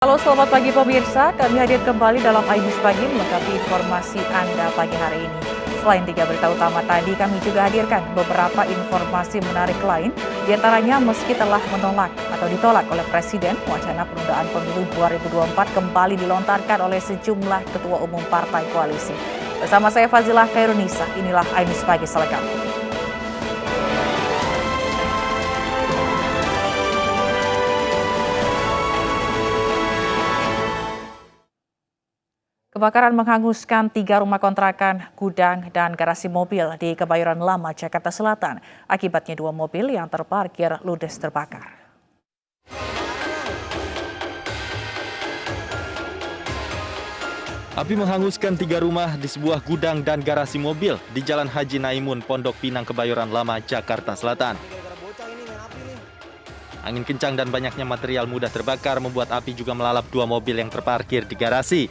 Halo selamat pagi pemirsa, kami hadir kembali dalam iNews Pagi melengkapi informasi Anda pagi hari ini. Selain 3 berita utama tadi, kami juga hadirkan beberapa informasi menarik lain. Di antaranya meski telah menolak atau ditolak oleh Presiden, wacana penundaan pemilu 2024 kembali dilontarkan oleh sejumlah ketua umum partai koalisi. Bersama saya Fazilah Khairunisa, inilah iNews Pagi selengkapnya. Kebakaran menghanguskan 3 rumah kontrakan, gudang, dan garasi mobil di Kebayoran Lama, Jakarta Selatan. Akibatnya 2 mobil yang terparkir ludes terbakar. Api menghanguskan 3 rumah di sebuah gudang dan garasi mobil di Jalan Haji Naimun, Pondok Pinang, Kebayoran Lama, Jakarta Selatan. Angin kencang dan banyaknya material mudah terbakar membuat api juga melalap 2 mobil yang terparkir di garasi.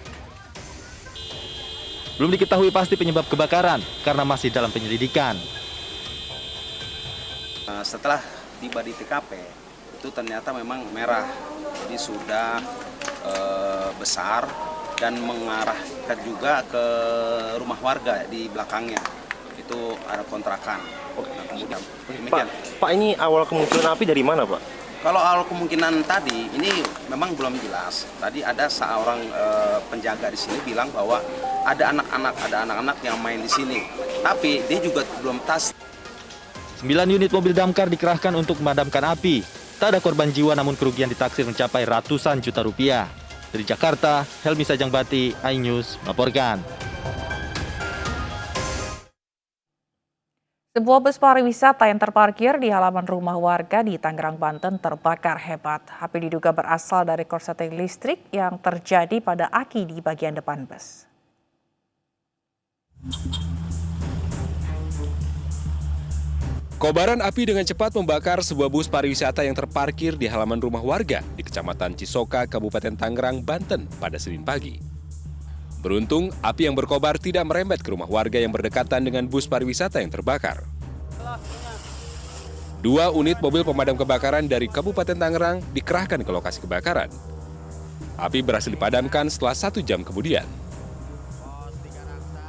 Belum diketahui pasti penyebab kebakaran karena masih dalam penyelidikan. Setelah tiba di TKP, itu ternyata memang merah, jadi sudah besar dan mengarah juga ke rumah warga di belakangnya. Itu ada kontrakan. Nah, kemudian, Pak, ini awal kemungkinan api dari mana, Pak? kalau awal kemungkinan tadi ini memang belum jelas. Tadi ada seorang penjaga di sini bilang bahwa ada anak-anak yang main di sini. Tapi dia juga belum tas. 9 unit mobil damkar dikerahkan untuk memadamkan api. Tak ada korban jiwa namun kerugian ditaksir mencapai ratusan juta rupiah. Dari Jakarta, Helmi Sajangbati, iNews melaporkan. Sebuah bus pariwisata yang terparkir di halaman rumah warga di Tangerang, Banten terbakar hebat. Api diduga berasal dari korsleting listrik yang terjadi pada aki di bagian depan bus. Kobaran api dengan cepat membakar sebuah bus pariwisata yang terparkir di halaman rumah warga di Kecamatan Cisoka, Kabupaten Tangerang, Banten pada Senin pagi. Beruntung, api yang berkobar tidak merembet ke rumah warga yang berdekatan dengan bus pariwisata yang terbakar. 2 unit mobil pemadam kebakaran dari Kabupaten Tangerang dikerahkan ke lokasi kebakaran. Api berhasil dipadamkan setelah 1 jam kemudian.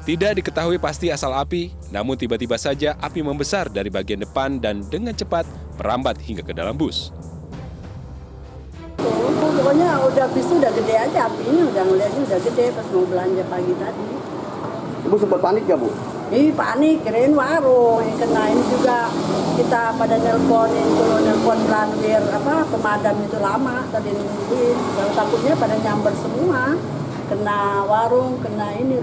Tidak diketahui pasti asal api, namun tiba-tiba saja api membesar dari bagian depan dan dengan cepat merambat hingga ke dalam bus. Pokoknya udah gede aja apinya, udah ngeliatnya udah gede pas mau belanja pagi tadi. Ibu sempat panik gak, Bu? Panik, kirain warung yang kena. Ini juga kita pada nelpon ranwir pemadam itu lama tadi nungguin. Kalau takutnya pada nyamber semua, kena warung, kena ini.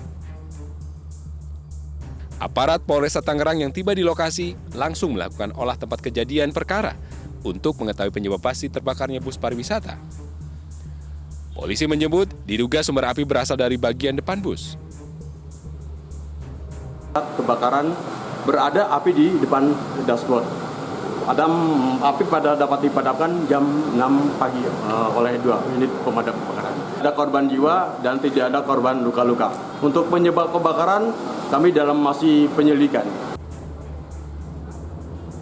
Aparat Polresta Tangerang yang tiba di lokasi langsung melakukan olah tempat kejadian perkara untuk mengetahui penyebab pasti terbakarnya bus pariwisata. Polisi menyebut diduga sumber api berasal dari bagian depan bus. Kebakaran berada api di depan dashboard. Api dapat dipadamkan jam 6 pagi oleh 2 unit pemadam kebakaran. Ada korban jiwa dan tidak ada korban luka-luka. Untuk penyebab kebakaran kami masih penyelidikan.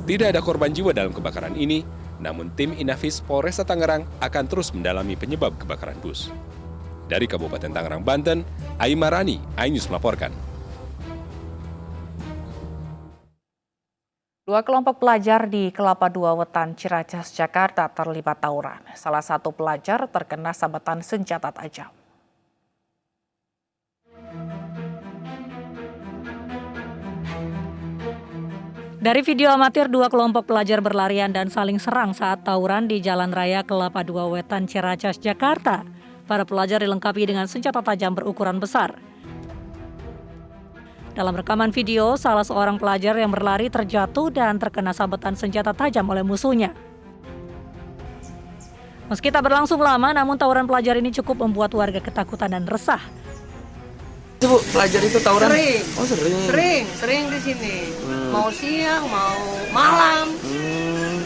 Tidak ada korban jiwa dalam kebakaran ini, namun tim Inafis Polresta Tangerang akan terus mendalami penyebab kebakaran bus. Dari Kabupaten Tangerang, Banten, Aimarani, iNews melaporkan. 2 kelompok pelajar di Kelapa II Wetan, Ciracas, Jakarta terlibat tawuran. Salah satu pelajar terkena sabetan senjata tajam. Dari video amatir, 2 kelompok pelajar berlarian dan saling serang saat tawuran di Jalan Raya Kelapa II Wetan, Ciracas, Jakarta. Para pelajar dilengkapi dengan senjata tajam berukuran besar. Dalam rekaman video, salah seorang pelajar yang berlari terjatuh dan terkena sabetan senjata tajam oleh musuhnya. Meski tak berlangsung lama, namun tawuran pelajar ini cukup membuat warga ketakutan dan resah. Bu, pelajar itu tawuran? Sering. Oh, Sering di sini. Mau siang, mau malam.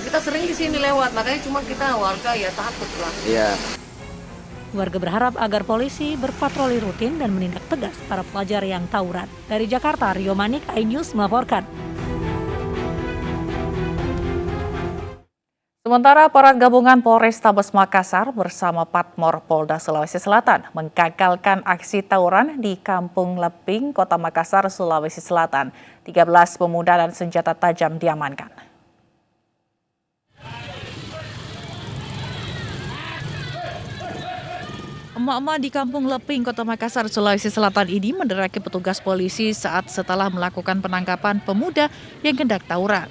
Kita sering di sini lewat, makanya cuma kita warga ya takut lah. Iya. Warga berharap agar polisi berpatroli rutin dan menindak tegas para pelajar yang tawuran. Dari Jakarta, Rio Manik, iNews melaporkan. Sementara aparat gabungan Polrestabes Makassar bersama Patmor Polda Sulawesi Selatan menggagalkan aksi tawuran di Kampung Leping, Kota Makassar, Sulawesi Selatan. 13 pemuda dan senjata tajam diamankan. Emak-emak di Kampung Leping, Kota Makassar, Sulawesi Selatan ini menderaki petugas polisi setelah melakukan penangkapan pemuda yang hendak tawuran.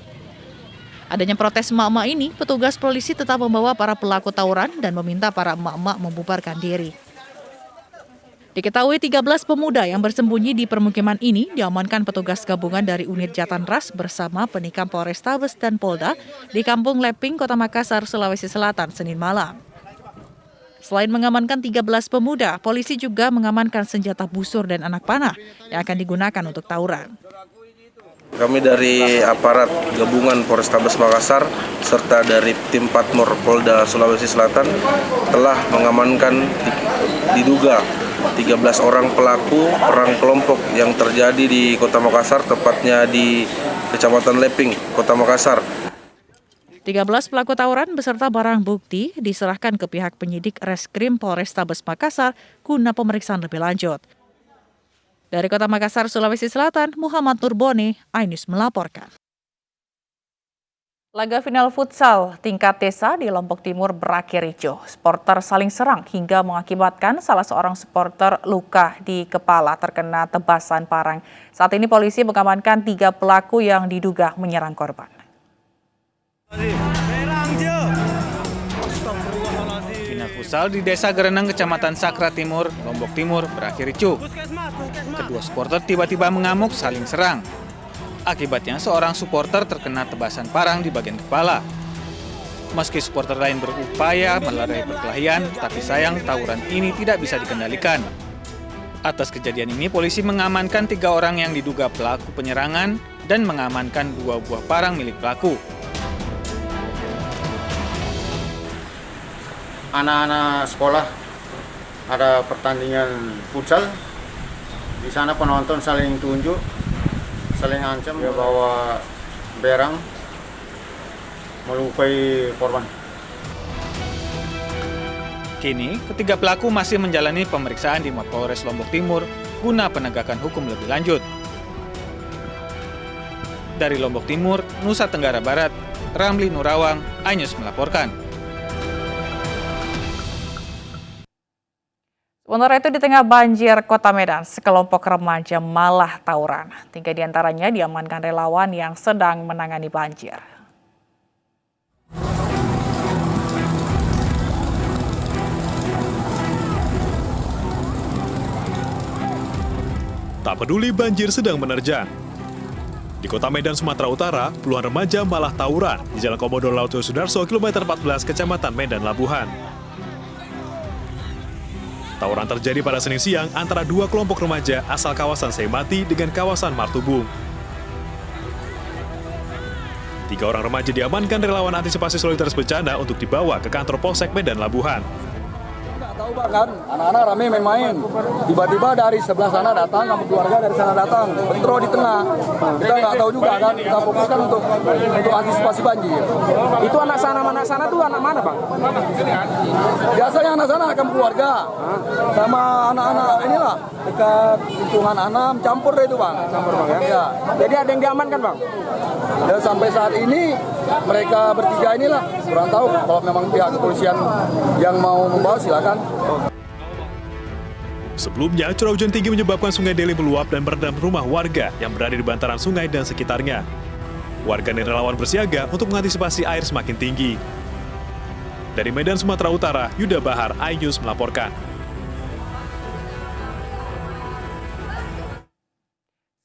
Adanya protes emak-emak ini, petugas polisi tetap membawa para pelaku tawuran dan meminta para emak-emak membubarkan diri. Diketahui 13 pemuda yang bersembunyi di permukiman ini diamankan petugas gabungan dari unit Jatanras bersama Penikam Polrestabes dan Polda di Kampung Leping, Kota Makassar, Sulawesi Selatan, Senin malam. Selain mengamankan 13 pemuda, polisi juga mengamankan senjata busur dan anak panah yang akan digunakan untuk tawuran. Kami dari aparat gabungan Polrestabes Makassar serta dari tim Patmor Polda Sulawesi Selatan telah mengamankan diduga 13 orang pelaku perang kelompok yang terjadi di Kota Makassar, tepatnya di Kecamatan Leping, Kota Makassar. 13 pelaku tawuran beserta barang bukti diserahkan ke pihak penyidik Reskrim Polrestabes Makassar guna pemeriksaan lebih lanjut. Dari Kota Makassar, Sulawesi Selatan, Muhammad Nurboni, iNews melaporkan. Laga final futsal tingkat desa di Lombok Timur berakhir ricuh. Supporter saling serang hingga mengakibatkan salah seorang supporter luka di kepala terkena tebasan parang. Saat ini polisi mengamankan 3 pelaku yang diduga menyerang korban. Final futsal di Desa Gereneng, Kecamatan Sakra Timur, Lombok Timur berakhir ricuh. Kedua supporter tiba-tiba mengamuk saling serang. Akibatnya seorang supporter terkena tebasan parang di bagian kepala. Meski supporter lain berupaya melerai perkelahian, tapi sayang tawuran ini tidak bisa dikendalikan. Atas kejadian ini, polisi mengamankan 3 orang yang diduga pelaku penyerangan dan mengamankan 2 buah parang milik pelaku. Anak-anak sekolah ada pertandingan futsal. Di sana penonton saling tunjuk, saling ancam, dia bawa berang melukai korban. Kini, ketiga pelaku masih menjalani pemeriksaan di Mapolres Lombok Timur guna penegakan hukum lebih lanjut. Dari Lombok Timur, Nusa Tenggara Barat, Ramli Nurawang, iNews melaporkan. Sementara itu di tengah banjir Kota Medan, sekelompok remaja malah tawuran. 3 diantaranya diamankan relawan yang sedang menangani banjir. Tak peduli banjir sedang menerjang. Di Kota Medan, Sumatera Utara, puluhan remaja malah tawuran di Jalan Komodo Laut Sudarso, kilometer 14, Kecamatan Medan Labuhan. Tawuran terjadi pada Senin siang antara 2 kelompok remaja asal kawasan Seimati dengan kawasan Martubung. 3 orang remaja diamankan relawan antisipasi solidaritas bencana untuk dibawa ke kantor Polsek Medan Labuhan. Tahu bahkan anak-anak rame main-main, tiba-tiba dari sebelah sana datang, kamu keluarga dari sana datang, bentrok di tengah. Kita nggak tahu juga kan, kita fokuskan untuk antisipasi banjir. Itu anak sana tuh anak mana, Bang? Biasanya anak sana akan keluarga, sama anak-anak inilah dekat lingkungan anak campur deh itu, Bang. Campur, Bang, ya? Ya. Jadi ada yang diamankan, Bang? Dan sampai saat ini mereka bertiga inilah, kurang tahu kalau memang pihak kepolisian yang mau membawa silakan. Sebelumnya, curah hujan tinggi menyebabkan Sungai Deli meluap dan merendam rumah warga yang berada di bantaran sungai dan sekitarnya. Warga dan relawan bersiaga untuk mengantisipasi air semakin tinggi. Dari Medan, Sumatera Utara, Yuda Bahar, iNews melaporkan.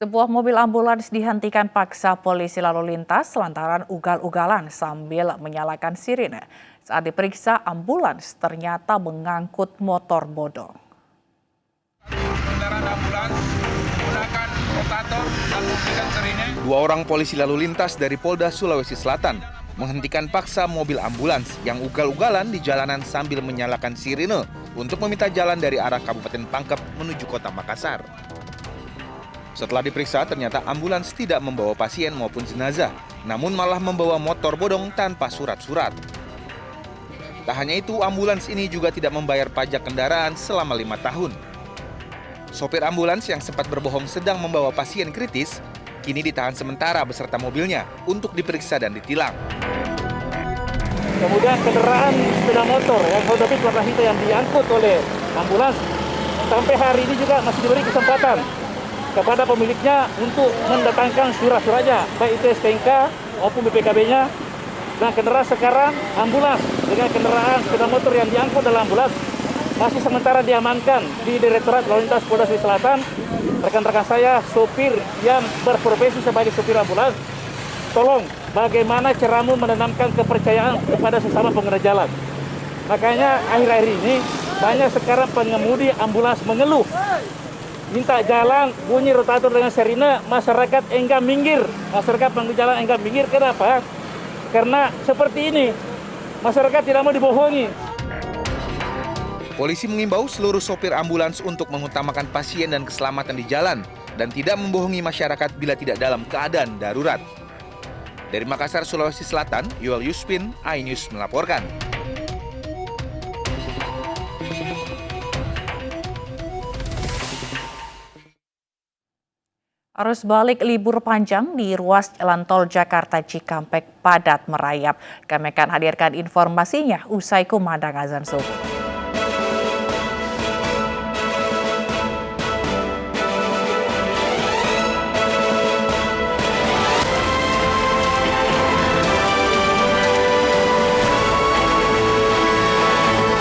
Sebuah mobil ambulans dihentikan paksa polisi lalu lintas lantaran ugal-ugalan sambil menyalakan sirine. Saat diperiksa, ambulans ternyata mengangkut motor bodong. Kendaraan ambulans menggunakan rotator dan memberikan sirine. 2 orang polisi lalu lintas dari Polda Sulawesi Selatan menghentikan paksa mobil ambulans yang ugal-ugalan di jalanan sambil menyalakan sirine untuk meminta jalan dari arah Kabupaten Pangkep menuju Kota Makassar. Setelah diperiksa, ternyata ambulans tidak membawa pasien maupun jenazah, namun malah membawa motor bodong tanpa surat-surat. Tak hanya itu, ambulans ini juga tidak membayar pajak kendaraan selama 5 tahun. Sopir ambulans yang sempat berbohong sedang membawa pasien kritis, kini ditahan sementara beserta mobilnya untuk diperiksa dan ditilang. Kemudian kendaraan sepeda motor yang Honda Beat warna hitam yang diangkut oleh ambulans sampai hari ini juga masih diberi kesempatan kepada pemiliknya untuk mendatangkan surat-suratnya, baik itu STNK maupun BPKB-nya. Dan kendaraan sekarang ambulans dengan kendaraan sepeda motor yang diangkut dalam ambulans masih sementara diamankan di Direktorat Lalu Lintas Polda Sulawesi Selatan. Rekan-rekan saya, sopir yang berprofesi sebagai sopir ambulans, tolong bagaimana caramu menanamkan kepercayaan kepada sesama pengguna jalan. Makanya akhir-akhir ini banyak sekarang pengemudi ambulans mengeluh, minta jalan, bunyi rotator dengan sirine, masyarakat enggan minggir. Masyarakat pengguna jalan enggan minggir. Kenapa? Karena seperti ini, masyarakat tidak mau dibohongi. Polisi mengimbau seluruh sopir ambulans untuk mengutamakan pasien dan keselamatan di jalan dan tidak membohongi masyarakat bila tidak dalam keadaan darurat. Dari Makassar, Sulawesi Selatan, Yuel Yuspin, iNews melaporkan. Arus balik libur panjang di ruas Jalan Tol Jakarta Cikampek padat merayap. Kami akan hadirkan informasinya usai kumandang azan subuh.